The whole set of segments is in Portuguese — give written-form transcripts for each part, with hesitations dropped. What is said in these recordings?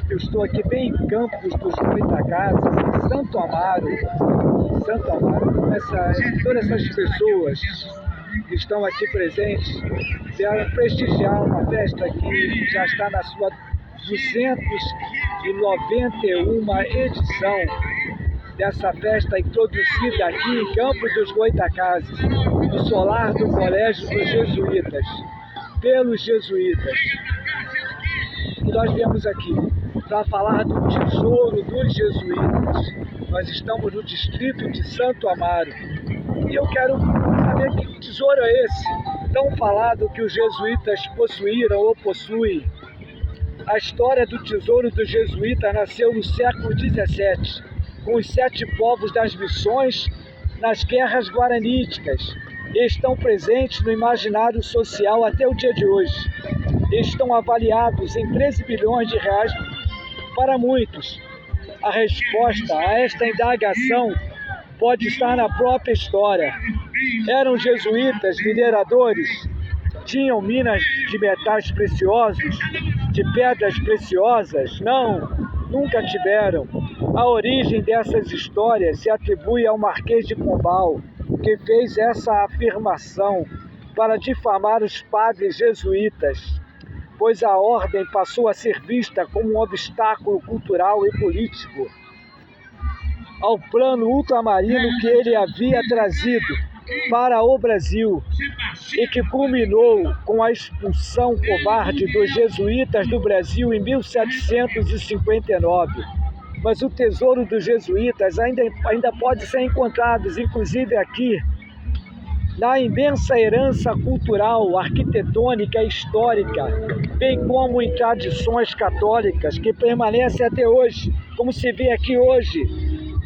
Eu estou aqui bem em Campos dos Goytacazes, em Santo Amaro. Todas essas pessoas que estão aqui presentes vieram prestigiar uma festa que já está na sua 291ª edição dessa festa introduzida aqui em Campos dos Goytacazes, no solar do Colégio dos Jesuítas, pelos jesuítas. E nós viemos aqui para falar do tesouro dos jesuítas. Nós estamos no distrito de Santo Amaro. E eu quero saber que tesouro é esse, tão falado, que os jesuítas possuíram ou possuem. A história do tesouro dos jesuítas nasceu no século XVII, com os 7 povos das missões nas guerras guaraníticas. E estão presentes no imaginário social até o dia de hoje. Estão avaliados em 13 bilhões de reais para muitos. A resposta a esta indagação pode estar na própria história. Eram jesuítas mineradores, tinham minas de metais preciosos, de pedras preciosas? Não, nunca tiveram. A origem dessas histórias se atribui ao Marquês de Pombal, que fez essa afirmação para difamar os padres jesuítas, pois a ordem passou a ser vista como um obstáculo cultural e político ao plano ultramarino que ele havia trazido para o Brasil e que culminou com a expulsão covarde dos jesuítas do Brasil em 1759. Mas o tesouro dos jesuítas ainda pode ser encontrado, inclusive aqui, na imensa herança cultural, arquitetônica e histórica, bem como em tradições católicas que permanecem até hoje, como se vê aqui hoje,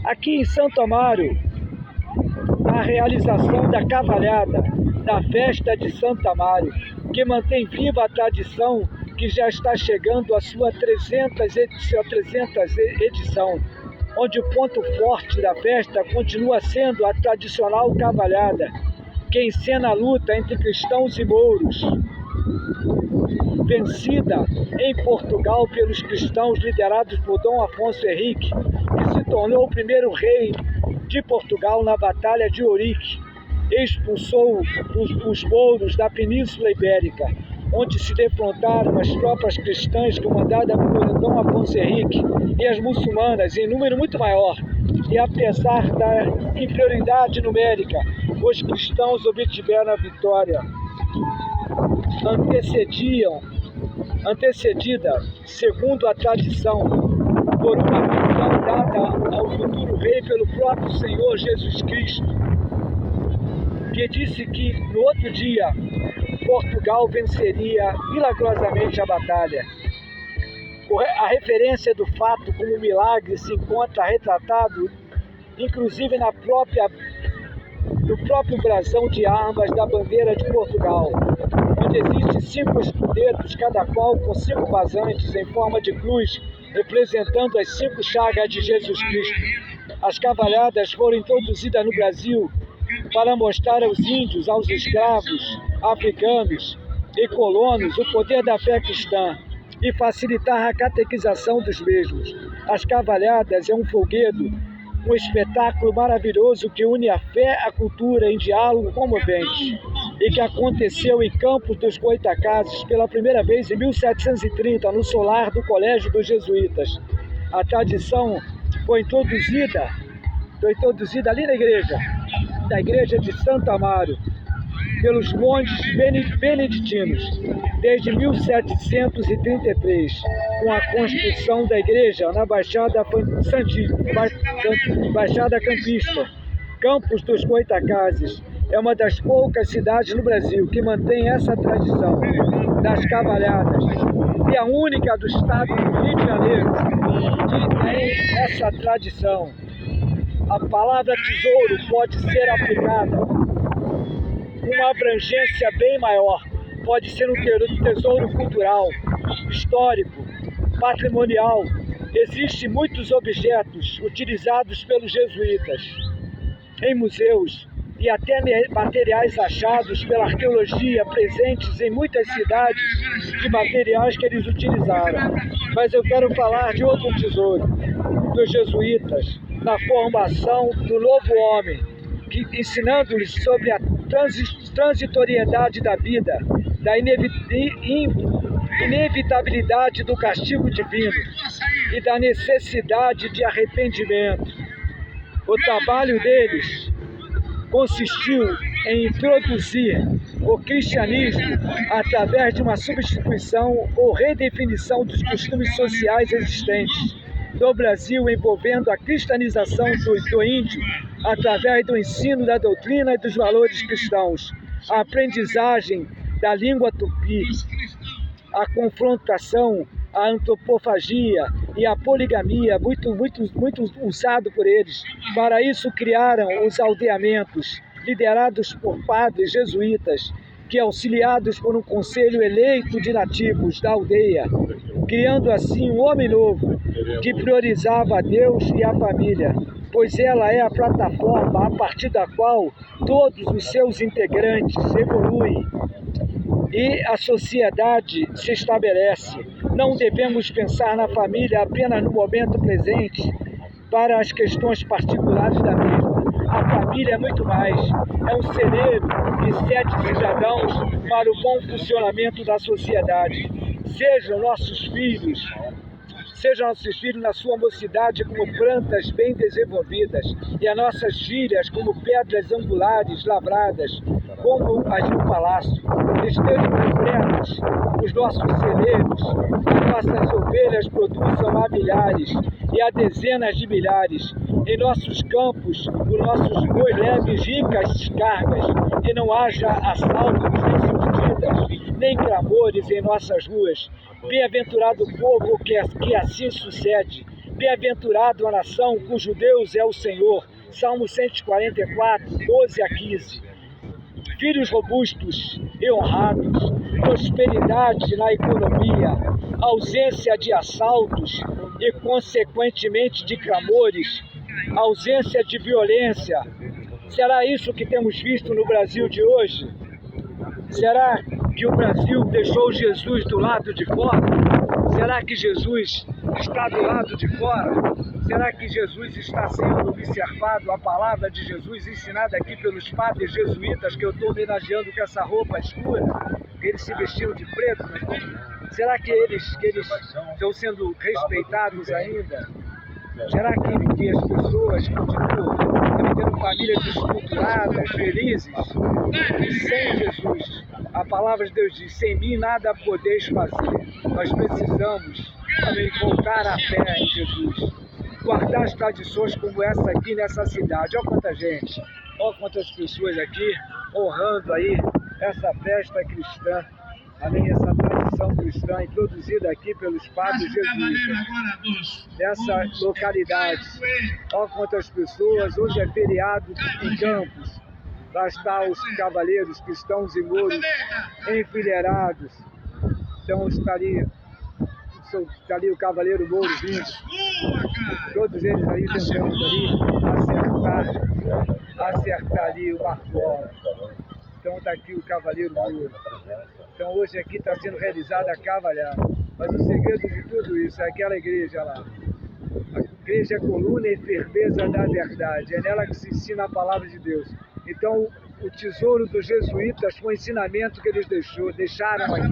aqui em Santo Amaro, a realização da cavalhada, da festa de Santo Amaro, que mantém viva a tradição que já está chegando à sua 300ª edição, onde o ponto forte da festa continua sendo a tradicional cavalhada, que encena a luta entre cristãos e mouros, vencida em Portugal pelos cristãos liderados por Dom Afonso Henrique, que se tornou o primeiro rei de Portugal na Batalha de Ourique, e expulsou os mouros da Península Ibérica, onde se defrontaram as tropas cristãs comandadas por Dom Afonso Henrique e as muçulmanas em número muito maior. E apesar da inferioridade numérica, os cristãos obtiveram a vitória, antecedida, segundo a tradição, por uma visão dada ao futuro rei pelo próprio Senhor Jesus Cristo, que disse que no outro dia Portugal venceria milagrosamente a batalha. A referência do fato como milagre se encontra retratado, inclusive no próprio brasão de armas da bandeira de Portugal, onde existem 5 escudeiros, cada qual com 5 vazantes em forma de cruz, representando as 5 chagas de Jesus Cristo. As cavalhadas foram introduzidas no Brasil para mostrar aos índios, aos escravos africanos e colonos o poder da fé cristã e facilitar a catequização dos mesmos. As cavalhadas é um folguedo, um espetáculo maravilhoso que une a fé à cultura em diálogo comovente e que aconteceu em Campos dos Goytacazes pela primeira vez em 1730, no solar do Colégio dos Jesuítas. A tradição foi introduzida ali na igreja de Santo Amaro, pelos monges beneditinos, desde 1733, com a construção da igreja na Baixada Campista. Campos dos Goytacazes é uma das poucas cidades no Brasil que mantém essa tradição das cavalhadas, e a única do estado do Rio de Janeiro que tem essa tradição. A palavra tesouro pode ser aplicada com uma abrangência bem maior. Pode ser um tesouro cultural, histórico, patrimonial. Existem muitos objetos utilizados pelos jesuítas em museus e até materiais achados pela arqueologia presentes em muitas cidades de materiais que eles utilizaram. Mas eu quero falar de outro tesouro, dos jesuítas, na formação do novo homem, ensinando-lhes sobre a transitoriedade da vida, da inevitabilidade do castigo divino e da necessidade de arrependimento. O trabalho deles consistiu em introduzir o cristianismo através de uma substituição ou redefinição dos costumes sociais existentes no Brasil, envolvendo a cristianização do índio através do ensino da doutrina e dos valores cristãos, a aprendizagem da língua tupi, a confrontação, a antropofagia e a poligamia, muito usado por eles. Para isso criaram os aldeamentos, liderados por padres jesuítas, que auxiliados por um conselho eleito de nativos da aldeia, criando assim um homem novo, que priorizava a Deus e a família, pois ela é a plataforma a partir da qual todos os seus integrantes evoluem e a sociedade se estabelece. Não devemos pensar na família apenas no momento presente para as questões particulares da mesma. A família é muito mais, é um celeiro de 7 cidadãos para o bom funcionamento da sociedade. Sejam nossos filhos na sua mocidade como plantas bem desenvolvidas, e as nossas filhas como pedras angulares lavradas, como as de um palácio. Estejam repletos os nossos celeiros, as nossas ovelhas produzam a milhares e a dezenas de milhares. Em nossos campos, os nossos bois levem ricas cargas, e não haja assaltos, nem surtidas, nem clamores em nossas ruas. Bem-aventurado o povo que assim sucede. Bem-aventurado a nação cujo Deus é o Senhor. Salmo 144, 12 a 15. Filhos robustos e honrados, prosperidade na economia, ausência de assaltos e, consequentemente, de clamores, ausência de violência. Será isso que temos visto no Brasil de hoje? Será que o Brasil deixou Jesus do lado de fora? Será que Jesus está do lado de fora? Será que Jesus está sendo observado, a palavra de Jesus ensinada aqui pelos padres jesuítas, que eu estou homenageando com essa roupa escura, que eles se vestiram de preto? Será que eles estão sendo respeitados ainda? Será que as pessoas continuam tendo famílias estruturadas, felizes? E sem Jesus, a palavra de Deus diz: sem mim nada podeis fazer. Nós precisamos também voltar à fé em Jesus, guardar as tradições como essa aqui nessa cidade. Olha quanta gente, olha quantas pessoas aqui honrando aí essa festa cristã, além dessa tradição cristã introduzida aqui pelos padres jesuítas dessa localidade. Olha quantas pessoas, hoje é feriado em Campos, lá estão os cavaleiros cristãos e mouros enfileirados. Então está ali o cavaleiro mouro vindo, todos eles aí tentando ali acertar ali o marcolo. Então está aqui o cavaleiro mouro. Então hoje aqui está sendo realizada a cavalhada, mas o segredo de tudo isso é aquela igreja lá. A igreja é coluna e firmeza da verdade, é nela que se ensina a palavra de Deus. Então o tesouro dos jesuítas foi o ensinamento que eles deixaram aqui.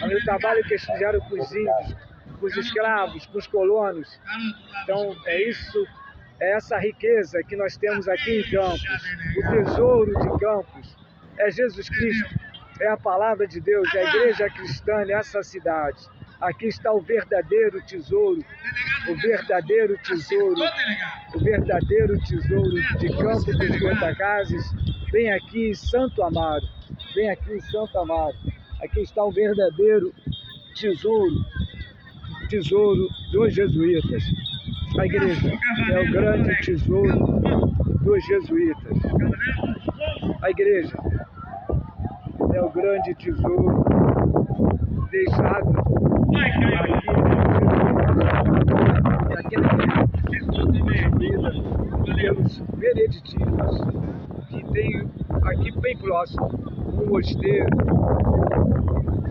O trabalho que eles fizeram com os índios, com os escravos, com os colonos. Então é essa riqueza que nós temos aqui em Campos. O tesouro de Campos é Jesus Cristo, é a palavra de Deus, é a igreja cristã nessa cidade. Aqui está o verdadeiro tesouro, o verdadeiro tesouro de Campos dos Goitacazes, bem aqui em Santo Amaro, Aqui está o verdadeiro tesouro dos jesuítas. A igreja é o grande tesouro dos jesuítas. A igreja é o grande tesouro deixado aqui naquela igreja pelos beneditinos, que tem aqui bem próximo um mosteiro.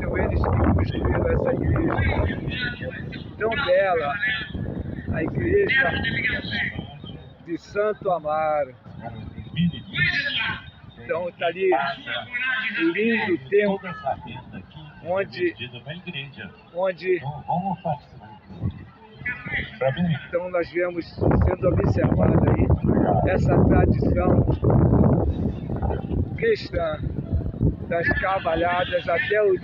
São eles que construíram essa igreja. Tão bela, a igreja de Santo Amaro. Então está ali o lindo templo onde então nós vemos sendo observada aí essa tradição cristã das cavalhadas até os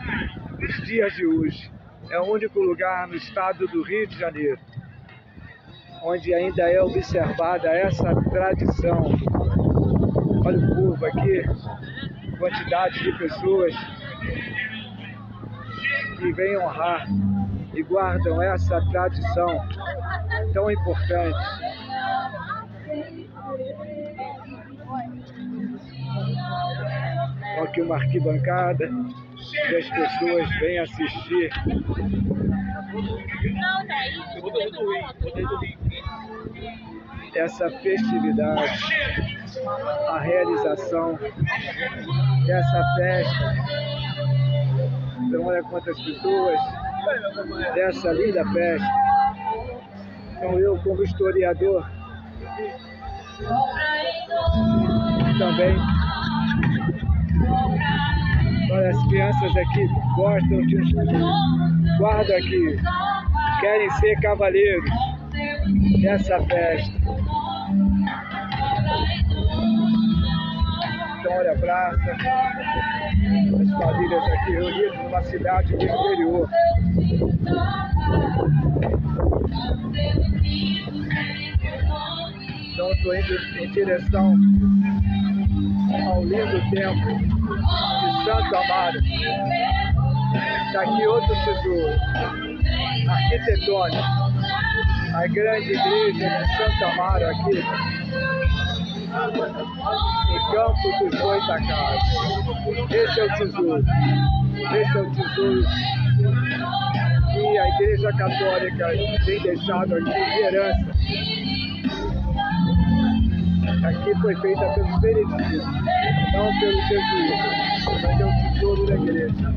dias de hoje. É o único lugar no estado do Rio de Janeiro onde ainda é observada essa tradição. Olha o povo aqui, quantidade de pessoas que vêm honrar e guardam essa tradição tão importante. Aqui uma arquibancada que as pessoas vêm assistir. Essa festividade, a realização dessa festa. Então olha quantas pessoas dessa linda festa. Então eu, como historiador, também, olha, as crianças aqui gostam de guarda aqui, querem ser cavaleiros dessa festa. Então olha a praça, as famílias aqui reunidas numa cidade do interior. Então estou indo em direção ao lindo templo de Santo Amaro. Está aqui outro tesouro arquitetônico, a grande igreja de Santo Amaro aqui no Campo dos Goitacazes. Esse é o tesouro, que a Igreja Católica tem deixado aqui de herança. Aqui foi feita pelos beneditinos, não pelos jesuítas, mas é o tesouro da igreja.